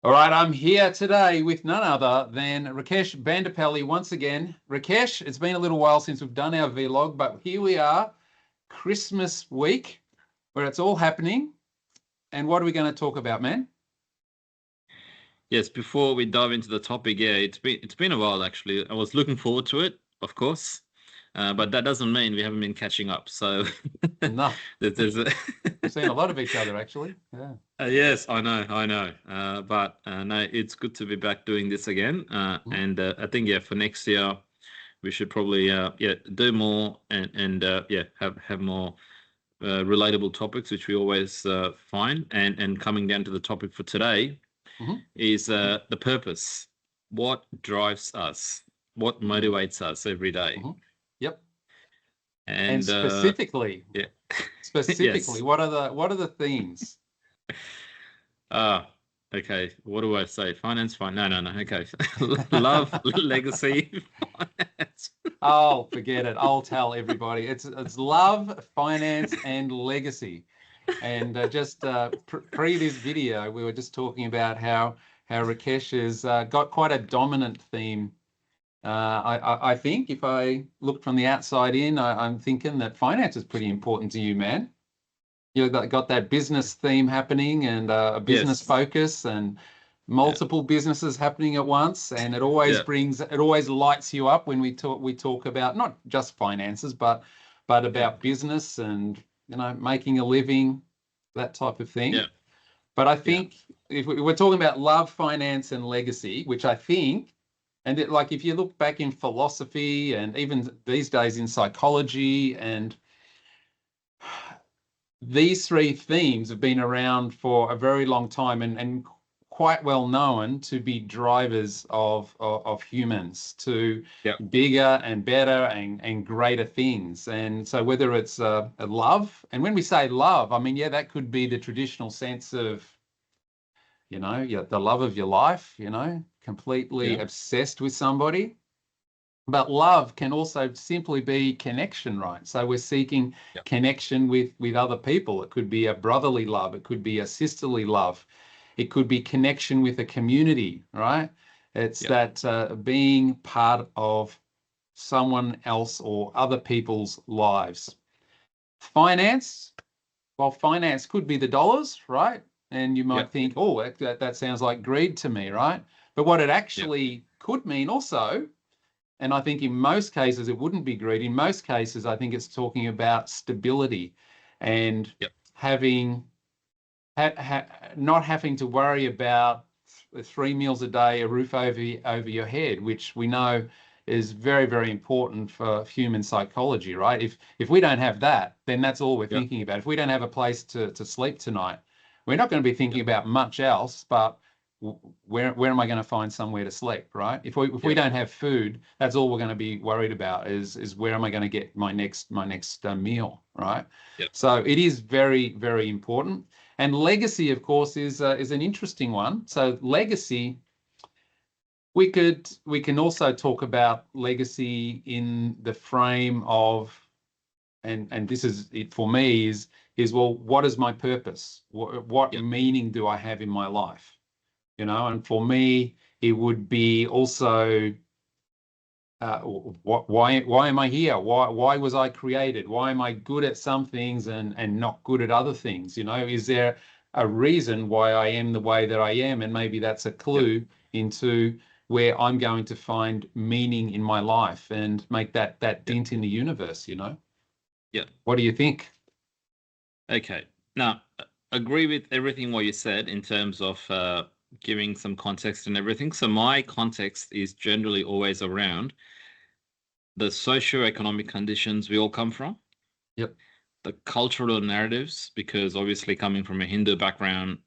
All right, I'm here today with none other than Rakesh Bandapelli once again. Rakesh, it's been a little while since we've done our vlog, but here we are, Christmas week, where it's all happening. And what are we going to talk about, man? Yes, before we dive into the topic, it's been a while actually. I was looking forward to it, of course, but that doesn't mean we haven't been catching up. So No, there's a we've seen a lot of each other, actually. Yeah. yes, I know. But no, it's good to be back doing this again. And I think for next year we should probably do more and have more relatable topics, which we always find. And coming down to the topic for today Mhm. is the purpose. What drives us? What motivates us every day? Mhm. Yep. And And specifically, yeah, specifically, yes. what are the themes? Ah, okay. What do I say? Finance, fine. No. Okay. Love, legacy, finance. Oh, forget it. I'll tell everybody. It's love, finance, and legacy. And just pre this video, we were just talking about how Rakesh has got quite a dominant theme. I think if I look from the outside in, I'm thinking that finance is pretty important to you, man. You've got that business theme happening and a business Yes. focus and Yeah. multiple businesses happening at once, and Yeah. it always lights you up when we talk about not just finances, but Yeah. about business and making a living, that type of thing. Yeah. But I Yeah. think if we're talking about love, finance, and legacy, which I think, and like if you look back in philosophy and even these days in psychology, and these three themes have been around for a very long time and quite well known to be drivers of humans to Yeah. bigger and better and greater things. And so whether it's a love, and when we say love, I mean, yeah, that could be the traditional sense of, the love of your life, completely Yeah. obsessed with somebody. But love can also simply be connection, right? So we're seeking Yeah. connection with other people. It could be a brotherly love. It could be a sisterly love. It could be connection with a community, right? It's Yeah. that being part of someone else or other people's lives. Finance, well, finance could be the dollars, right? And you Yeah. might think, oh, that sounds like greed to me, right? But what it Yeah. actually could mean also, and I think in most cases it wouldn't be greed. In most cases, I think it's talking about stability and Yeah. having not having to worry about 3 meals a day, a roof over your head, which we know is very, very important for human psychology, right? If we don't have that, then that's all we're Yeah. thinking about. If we don't have a place to sleep tonight, we're not going to be Yeah. thinking about much else, but where am I going to find somewhere to sleep, right? If we Yeah. don't have food, that's all we're going to be worried about is where am I going to get my next meal, right? Yeah. So it is very, very important. And legacy, of course, is an interesting one. So legacy, we can also talk about legacy in the frame of, and this is it for me, is well, what is my purpose? What Yeah. meaning do I have in my life? And for me, it would be also why am I here? Why was I created? Why am I good at some things and not good at other things? Is there a reason why I am the way that I am? And maybe that's a Yeah. clue into where I'm going to find meaning in my life and make that Yeah. dent in the universe. Yeah. What do you think? Okay. Now, agree with everything what you said in terms of giving some context and everything. So my context is generally always around the socio-economic conditions we all come from, Yep. the cultural narratives, because obviously coming from a Hindu background,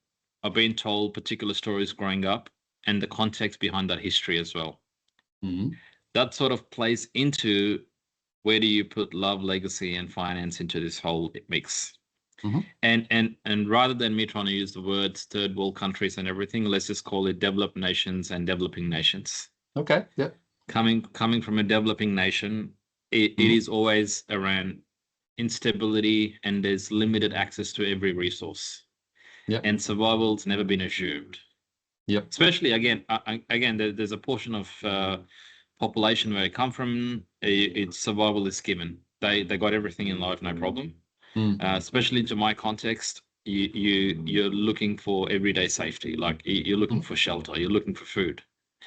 I've been told particular stories growing up, and the context behind that history as well. Mhm. That sort of plays into where do you put love, legacy, and finance into this whole mix. Mhm. And rather than me trying to use the words third world countries and everything, let's just call it developed nations and developing nations. Okay. Yep. Coming from a developing nation, it Mhm. is always around instability and there's limited access to every resource. Yep. And survival's never been assumed. Yep. Especially again, there's a portion of population where I come from. It's survival is given. They got everything in life, no problem. Especially to my context, you're looking for everyday safety. Like you're looking for shelter, you're looking for food.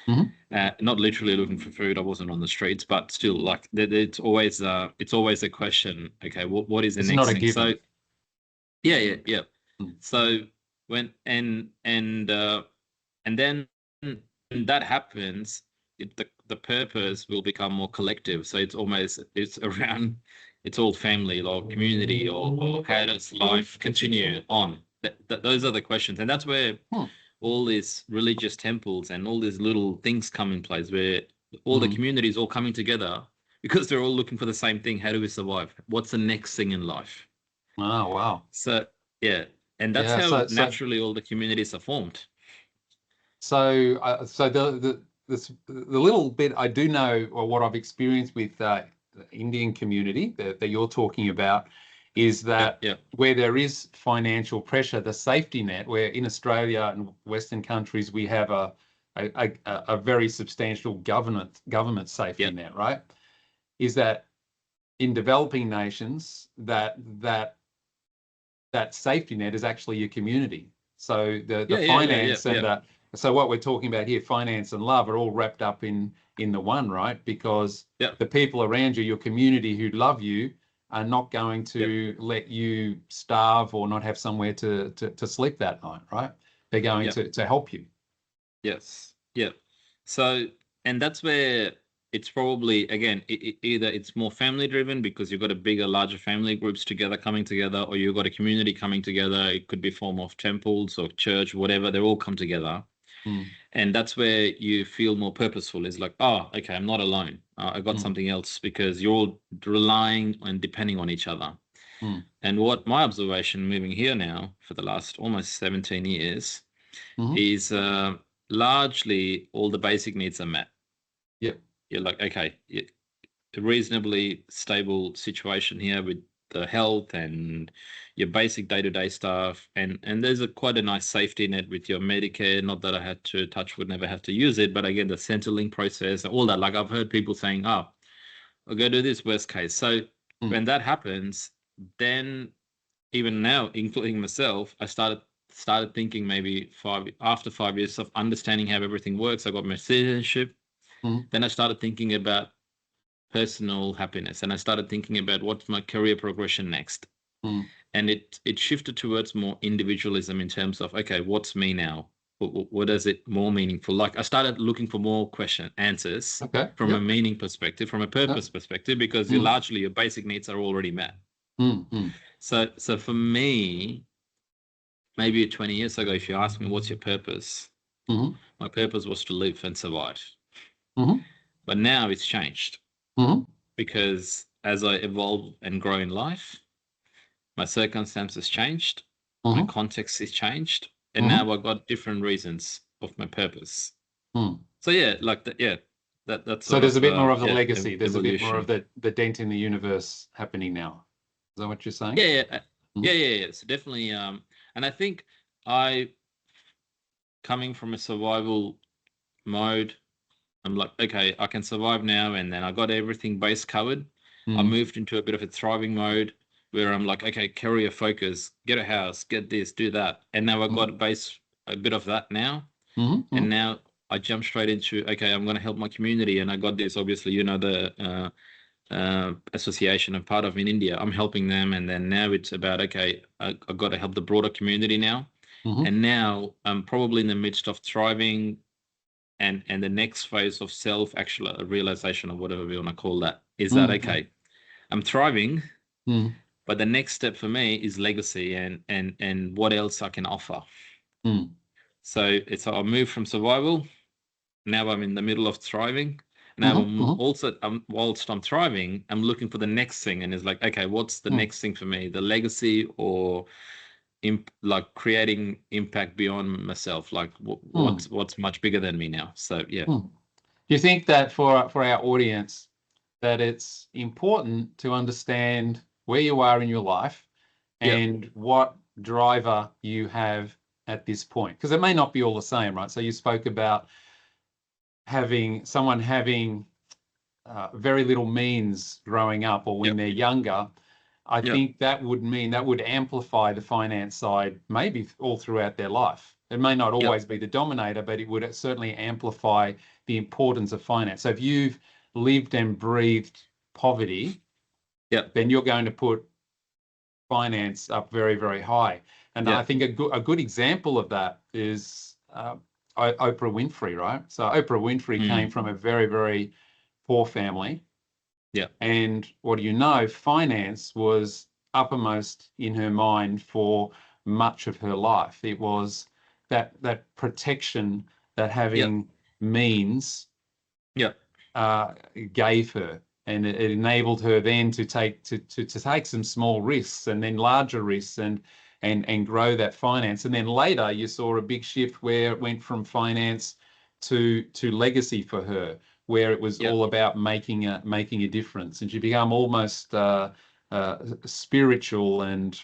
Not literally looking for food. I wasn't on the streets, but still, like it's always a question. Okay, what is the It's next not a thing? given. So yeah. So when and then when that happens, the purpose will become more collective. So it's around it's all family or community or how does life continue on? Those are the questions, and that's where all these religious temples and all these little things come in place, where all the communities all coming together because they're all looking for the same thing. How do we survive? What's the next thing in life? Oh, wow. So yeah, and that's Yeah. how naturally all the communities are formed. So the little bit I do know, or what I've experienced with the Indian community that you're talking about, is that where there is financial pressure, the safety net, where in Australia and Western countries we have a very substantial government safety net, right? Is that in developing nations that safety net is actually your community. So the finance and so what we're talking about here, finance and love, are all wrapped up in the one, right? Because the people around you, your community who love you, are not going to let you starve or not have somewhere to sleep that night, right? They're going to help you. Yes. Yeah. So, and that's where it's probably, again, either it's more family driven because you've got a bigger, larger family groups together coming together, or you've got a community coming together. It could be form of temples or church, whatever. They all come together. And that's where you feel more purposeful. It's like, oh, okay, I'm not alone. I got something else, because you're all relying and depending on each other. And what my observation moving here now for the last almost 17 years is largely all the basic needs are met. Yep. You're like, okay, a reasonably stable situation here with the health and your basic day-to-day stuff, and there's quite a nice safety net with your Medicare. Not that I had to touch wood, never have to use it, but again, the Centrelink process, all that. Like I've heard people saying, oh, I'll go do this worst case. So when that happens, then even now, including myself, I started thinking maybe after 5 years of understanding how everything works. I got my citizenship. Then I started thinking about personal happiness, and I started thinking about what's my career progression next. And it shifted towards more individualism in terms of, okay, what's me now? What is it more meaningful? Like I started looking for more answers from a meaning perspective, from a purpose perspective, because largely your basic needs are already met. So for me, maybe 20 years ago, if you asked me what's your purpose, my purpose was to live and survive. But now it's changed because as I evolve and grow in life, my circumstances changed, my context is changed, and now I've got different reasons of my purpose. So yeah, like that. Yeah, that's so there's a bit more of the legacy. There's evolution. a bit more of the dent in the universe happening now. Is that what you're saying? Yeah. So definitely. And I think coming from a survival mode, I'm like, okay, I can survive now, and then I got everything base covered. I moved into a bit of a thriving mode where I'm like, okay, career focus, get a house, get this, do that, and now I got a bit of that now, and now I jump straight into, okay, I'm going to help my community, and I got this. Obviously, the association I'm part of in India. I'm helping them, and then now it's about, okay, I've got to help the broader community now, and now I'm probably in the midst of thriving. And the next phase of self-actual realization, or whatever we want to call that, is that, okay, I'm thriving, but the next step for me is legacy and what else I can offer. So I moved from survival. Now I'm in the middle of thriving. Now whilst I'm thriving, I'm looking for the next thing, and it's like, okay, what's the next thing for me? The legacy, or like creating impact beyond myself, like what's much bigger than me now. So yeah. Do you think that for our audience, that it's important to understand where you are in your life and what driver you have at this point? Because it may not be all the same, right? So you spoke about someone having very little means growing up or when Yep. they're younger. I Yep. think that would mean that would amplify the finance side maybe all throughout their life. It may not Yep. always be the dominator, but it would certainly amplify the importance of finance. So if you've lived and breathed poverty, Yep. then you're going to put finance up very, very high. And I Yep. think a good example of that is Oprah Winfrey, right? So Oprah Winfrey came from a very, very poor family. Yeah. And what do you know? Finance was uppermost in her mind for much of her life. It was that protection that having means Yep. gave her, and it enabled her then to take some small risks and then larger risks and grow that finance. And then later you saw a big shift where it went from finance to legacy for her, where it was Yep. all about making a difference, and she became almost spiritual and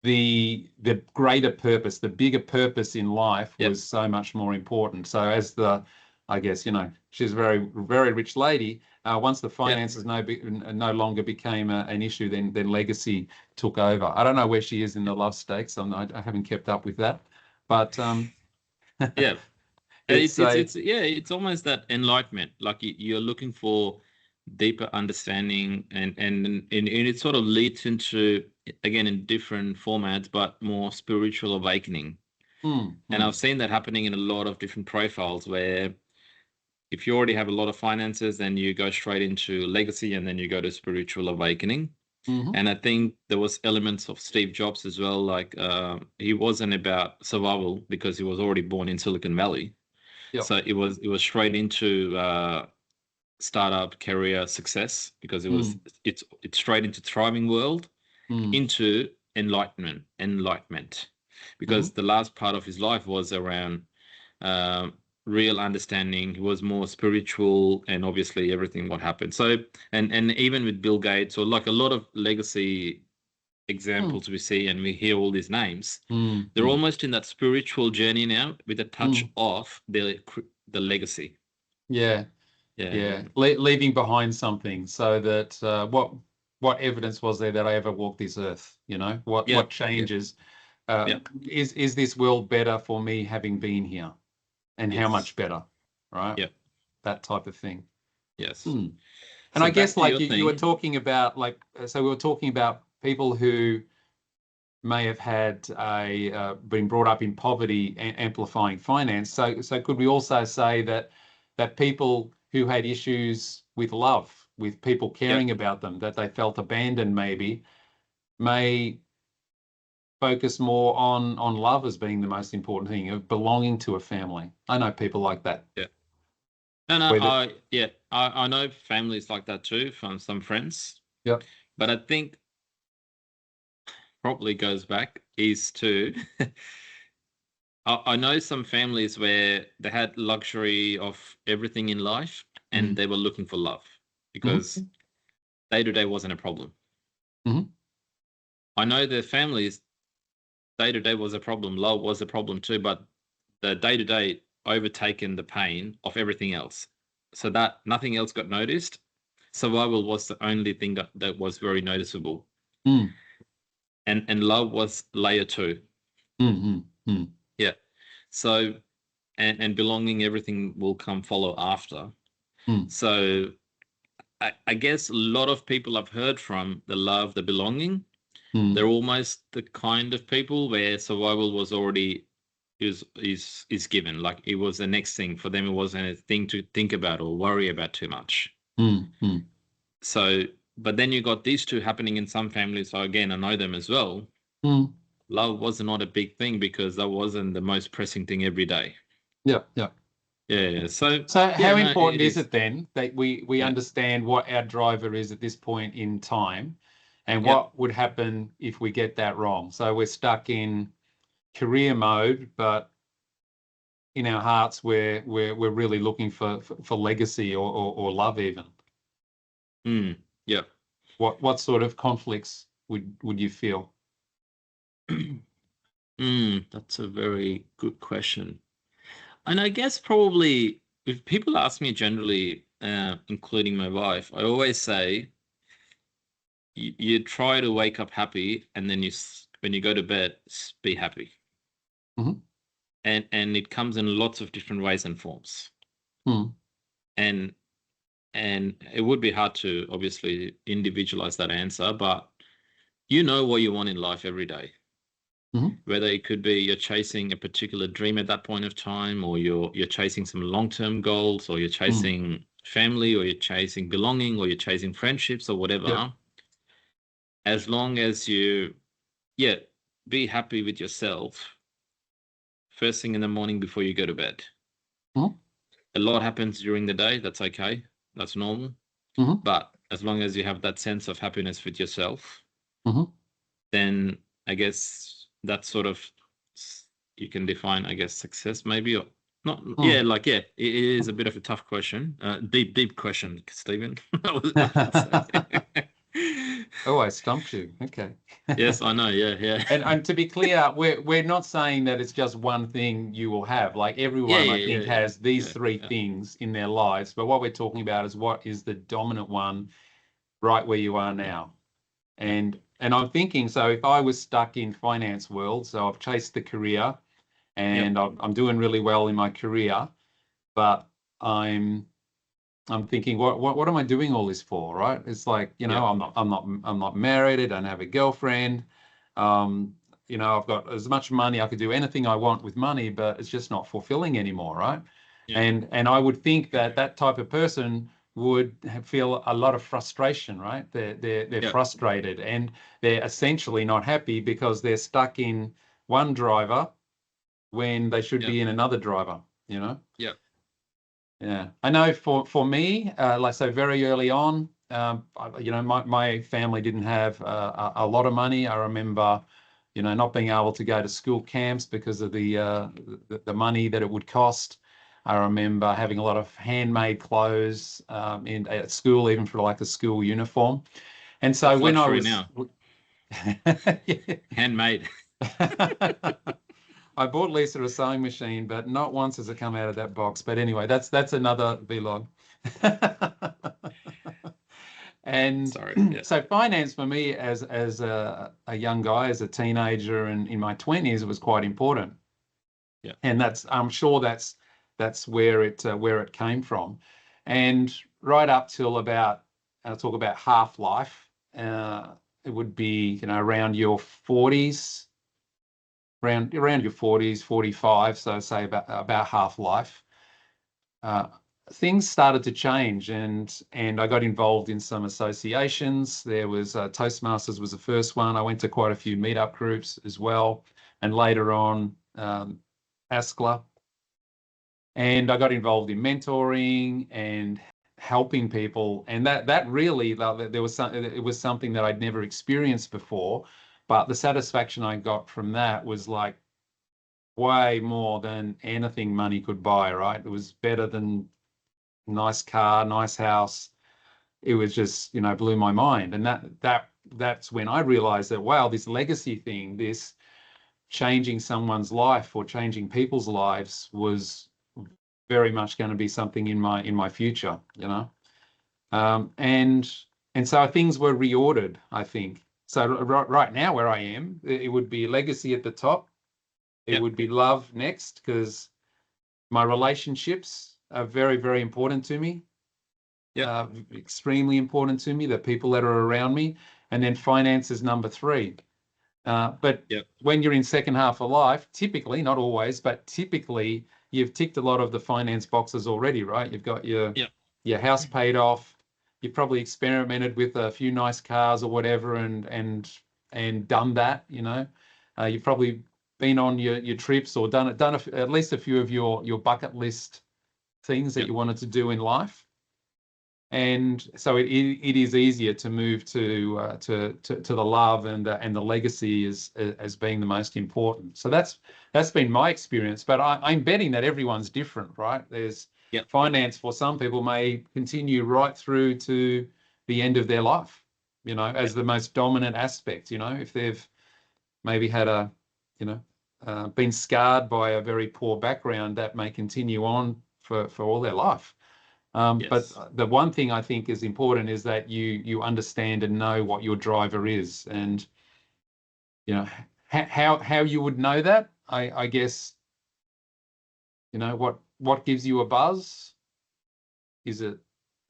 the greater purpose, the bigger purpose in life Yep. was so much more important. So I guess, she's a very, very rich lady. Once the finances no longer became an issue, then legacy took over. I don't know where she is in the love stakes. I haven't kept up with that, but Yeah. it's It's almost that enlightenment. Like you're looking for deeper understanding, and it sort of leads into, again, in different formats, but more spiritual awakening. And I've seen that happening in a lot of different profiles, where if you already have a lot of finances, then you go straight into legacy, and then you go to spiritual awakening. And I think there was elements of Steve Jobs as well. Like he wasn't about survival because he was already born in Silicon Valley. Yep. So it was straight into startup career success, because it's straight into thriving world, into enlightenment, because the last part of his life was around real understanding. He was more spiritual, and obviously everything what happened. So and even with Bill Gates, or like a lot of legacy examples we see, and we hear all these names, they're almost in that spiritual journey now, with a touch of the legacy. Yeah. Leaving behind something, so that what evidence was there that I ever walked this earth? What changes? Is this world better for me having been here? And how much better, right? Yeah. That type of thing. Yes. And So I guess, back to like your you were thing. talking about, so we were talking about people who may have had been brought up in poverty, amplifying finance. So could we also say that people who had issues with love, with people caring about them, that they felt abandoned, maybe, may focus more on love as being the most important thing, of belonging to a family? I know people like that. Yeah. And I know families like that too, from some friends. Yep. But I think probably goes back is to I know some families where they had luxury of everything in life, and they were looking for love, because day to day wasn't a problem. I know the families, day to day was a problem, love was a problem too, but the day to day overtaken the pain of everything else, so that nothing else got noticed. Survival was the only thing that was very noticeable, and love was layer two. Yeah. So and belonging, everything will come follow after. So I guess a lot of people I've heard from, the love, the belonging, they're almost the kind of people where survival was already is given. Like it was the next thing for them. It wasn't a thing to think about or worry about too much. So, but then you got these two happening in some families. So again, I know them as well. Love was not a big thing, because that wasn't the most pressing thing every day. Yeah. Yeah. So how important is it then that we Yeah. understand what our driver is at this point in time, and what would happen if we get that wrong? So we're stuck in career mode, but in our hearts we're really looking for legacy or love even. Yeah. What sort of conflicts would you feel? That's a very good question. And I guess probably if people ask me generally, including my wife, I always say you try to wake up happy, and then when you go to bed, be happy. Mhm. And it comes in lots of different ways and forms. And and it would be hard to obviously individualize that answer, but you know what you want in life every day. Whether it could be you're chasing a particular dream at that point of time, or you're chasing some long-term goals, or you're chasing family, or you're chasing belonging, or you're chasing friendships, or whatever. Yep. As long as you, yeah, be happy with yourself first thing in the morning before you go to bed. A lot happens during the day. That's okay. That's normal. But as long as you have that sense of happiness with yourself, then I guess that's sort of, you can define, I guess, success maybe, or not. Yeah, like, yeah, it is a bit of a tough question. Deep question, Stephen. Oh, I stumped you. Okay. Yes, I know. Yeah. And to be clear, we're not saying that it's just one thing you will have. Like everyone, I think, has these three things in their lives. But what we're talking about is what is the dominant one right where you are now. And I'm thinking, so if I was stuck in finance world, so I've chased the career and I'm doing really well in my career, but I'm thinking, what am I doing all this for, right? It's like, I'm not married, I don't have a girlfriend. I've got as much money, I could do anything I want with money, but it's just not fulfilling anymore, right? And I would think that type of person would feel a lot of frustration, right? They're frustrated and they're essentially not happy because they're stuck in one driver when they should be in another driver, Yeah, I know for me, like so very early on, my family didn't have a lot of money. I remember, not being able to go to school camps because of the money that it would cost. I remember having a lot of handmade clothes at school, even for like a school uniform. And so That's when I luxury was now. Handmade. I bought Lisa a sewing machine, but not once has it come out of that box. But anyway, that's another vlog. And Sorry, so finance for me as a young guy, as a teenager and in my 20s, was quite important. And I'm sure that's where it came from. And right up till about, I'll talk about half life, it would be, around your 40s, around your 40s, 45, so say about half life, things started to change, and I got involved in some associations. There was Toastmasters was the first one. I went to quite a few meetup groups as well, and later on ASCLA. And I got involved in mentoring and helping people, and that really, it was something that I'd never experienced before, but the satisfaction I got from that was like way more than anything money could buy, right? It was better than nice car, nice house. It was just, blew my mind. And that's when I realized that, wow, this legacy thing, this changing someone's life or changing people's lives was very much going to be something in my future, and so things were reordered, I think. So right now where I am, it would be legacy at the top. It would be love next, because my relationships are very, very important to me. Extremely important to me, the people that are around me. And then finance is number 3. But when you're in second half of life, typically, not always, but typically, you've ticked a lot of the finance boxes already, right? You've got your house paid off. You've probably experimented with a few nice cars or whatever, and done that. You've probably been on your trips or done at least a few of your bucket list things that you wanted to do in life. And so it is easier to move to the love and the legacy as being the most important. So that's been my experience. But I'm betting that everyone's different, right? There's finance for some people may continue right through to the end of their life, as the most dominant aspect. If they've maybe had a, been scarred by a very poor background, that may continue on for all their life. But the one thing I think is important is that you understand and know what your driver is, and how you would know that. I guess what gives you a buzz. Is it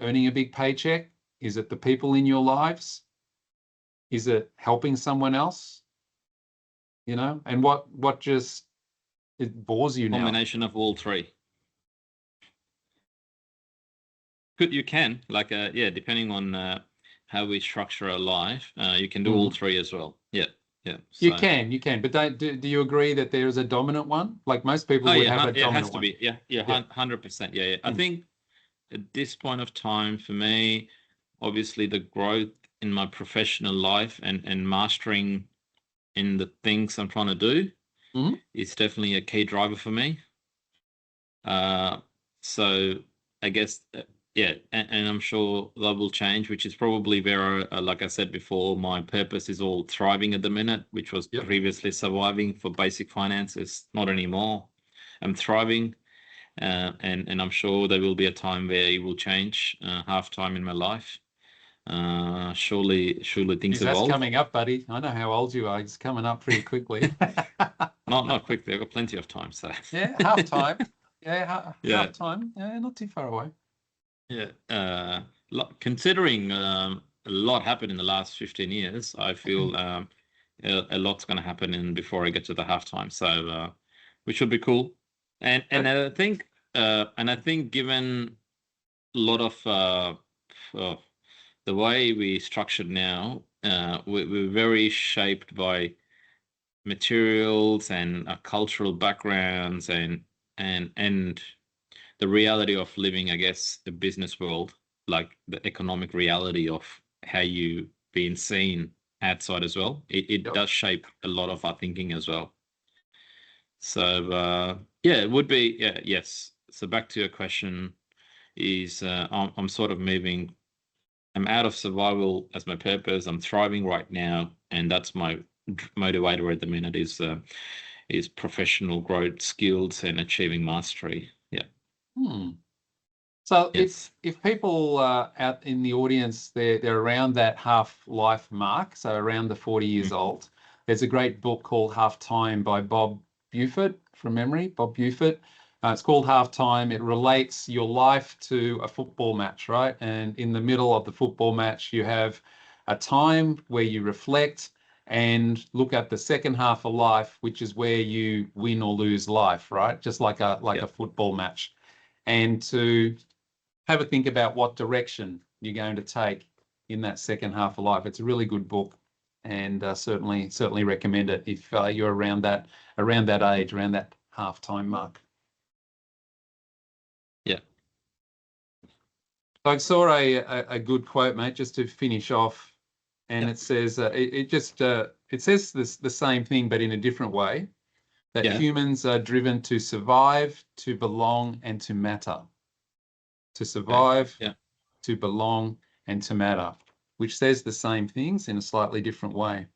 earning a big paycheck? Is it the people in your lives? Is it helping someone else? And what just it bores you now? Combination of all three. You can, like, depending on how we structure our life, you can do all three as well. Yeah. So, you can, but do you agree that there is a dominant one? Like most people would have a dominant one. It has to be. Yeah, 100%. Yeah. I think at this point of time, for me, obviously the growth in my professional life and mastering in the things I'm trying to do is definitely a key driver for me. So I guess, and I'm sure that will change, which is probably where, like I said before, my purpose is all thriving at the minute, which was previously surviving for basic finances. Not anymore. I'm thriving, and I'm sure there will be a time where it will change, halftime in my life. Surely things evolve. That's coming up, buddy. I know how old you are. It's coming up pretty quickly. Not quickly. I've got plenty of time. So halftime. Halftime. Yeah, not too far away. Yeah. Considering a lot happened in the last 15 years, I feel a lot's going to happen before I get to the halftime. So which will be cool. And I think given a lot of the way we structured now, we're very shaped by materials and cultural backgrounds and the reality of living, I guess, the business world, like the economic reality of how you being seen outside as well. It does shape a lot of our thinking as well. So it would be yes. So back to your question is I'm sort of moving. I'm out of survival as my purpose. I'm thriving right now, and that's my motivator at the minute is professional growth, skills, and achieving mastery. Yeah. So if people out in the audience, they're around that half-life mark, so around the 40 years old, there's a great book called Halftime by Bob Buford, from memory, Bob Buford. It's called Halftime. It relates your life to a football match, right? And in the middle of the football match, you have a time where you reflect and look at the second half of life, which is where you win or lose life, right? Just like a football match. And to have a think about what direction you're going to take in that second half of life. It's a really good book, and certainly recommend it if you're around that age, around that halftime mark. Yeah. I saw a good quote, mate, just to finish off, and it says it says the same thing but in a different way, that humans are driven to survive, to belong, and to matter. To survive, to belong, and to matter, which says the same things in a slightly different way.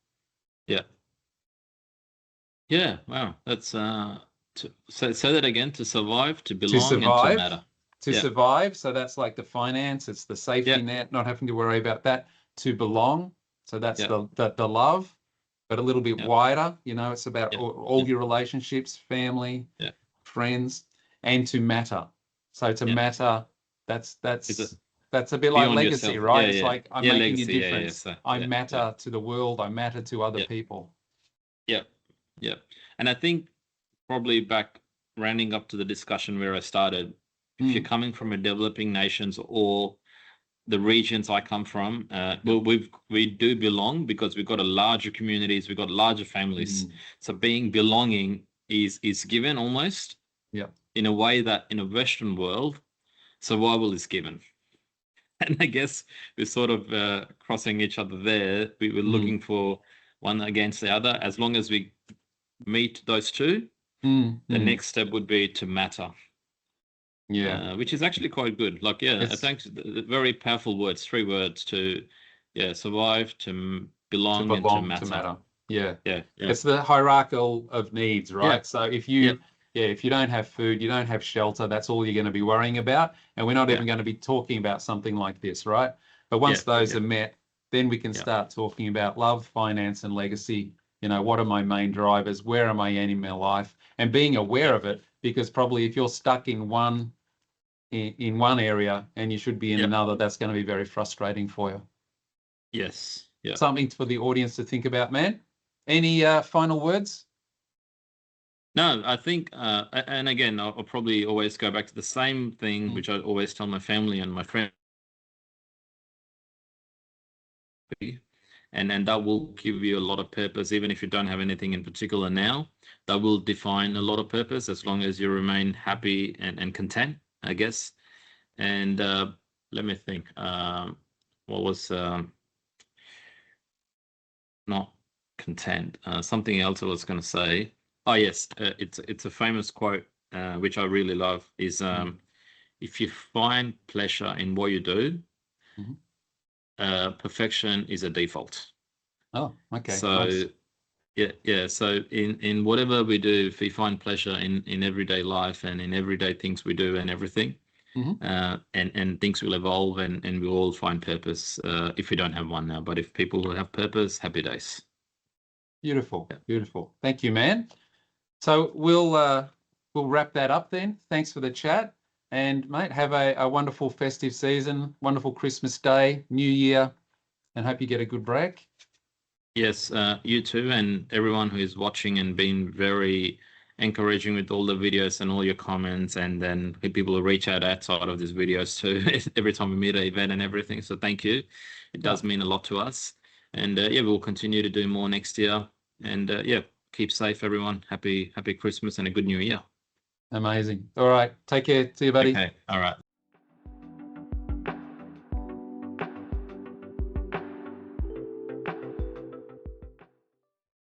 Yeah. Wow. That's say that again. To survive, to belong, and to matter. To survive, so that's like the finance, it's the safety net, not having to worry about that. To belong, so that's the love, but a little bit wider. It's about all your relationships, family, friends, and to matter. So to matter. That's a bit like legacy, yourself. right? It's like I'm making legacy, a difference. I matter to the world. I matter to other people. Yeah. And I think probably back rounding up to the discussion where I started, if you're coming from a developing nations or the regions I come from, we do belong because we've got a larger communities, we've got larger families. So being belonging is given almost. In a way that in a Western world, survival is given. And I guess we're sort of crossing each other there. We were looking for one against the other. As long as we meet those two, the next step would be to matter. Which is actually quite good. Like, I think the very powerful words, 3 words: to survive, to belong, and to matter. Yeah. Yeah. It's the hierarchical of needs, right? Yeah. So if you, if you don't have food, you don't have shelter, that's all you're going to be worrying about. And we're not even going to be talking about something like this, right? But once those are met, then we can start talking about love, finance, and legacy. You know, what are my main drivers? Where am I at in my life? And being aware of it, because probably if you're stuck in one area and you should be in another, that's going to be very frustrating for you. Yes. Yeah. Something for the audience to think about, man. Any final words? No, I think, and again, I'll probably always go back to the same thing, which I always tell my family and my friends, and that will give you a lot of purpose, even if you don't have anything in particular now. That will define a lot of purpose as long as you remain happy and content, I guess. And let me think. What was not content? Something else I was going to say. Oh yes, it's a famous quote which I really love. Is if you find pleasure in what you do, perfection is a default. Oh, okay. So Nice. yeah. So in whatever we do, if we find pleasure in everyday life and in everyday things we do and everything, and things will evolve and we'll all find purpose if we don't have one now. But if people will have purpose, happy days. Beautiful, beautiful. Thank you, man. So we'll wrap that up then. Thanks for the chat. And mate, have a wonderful festive season, wonderful Christmas Day, New Year, and hope you get a good break. Yes, you too, and everyone who is watching and being very encouraging with all the videos and all your comments, and then people who reach out outside of these videos too every time we meet an event and everything. So thank you. It does mean a lot to us. And yeah, we'll continue to do more next year. And yeah, keep safe, everyone. Happy Christmas and a good New Year. Amazing. All right. Take care. See you, buddy. Okay. All right.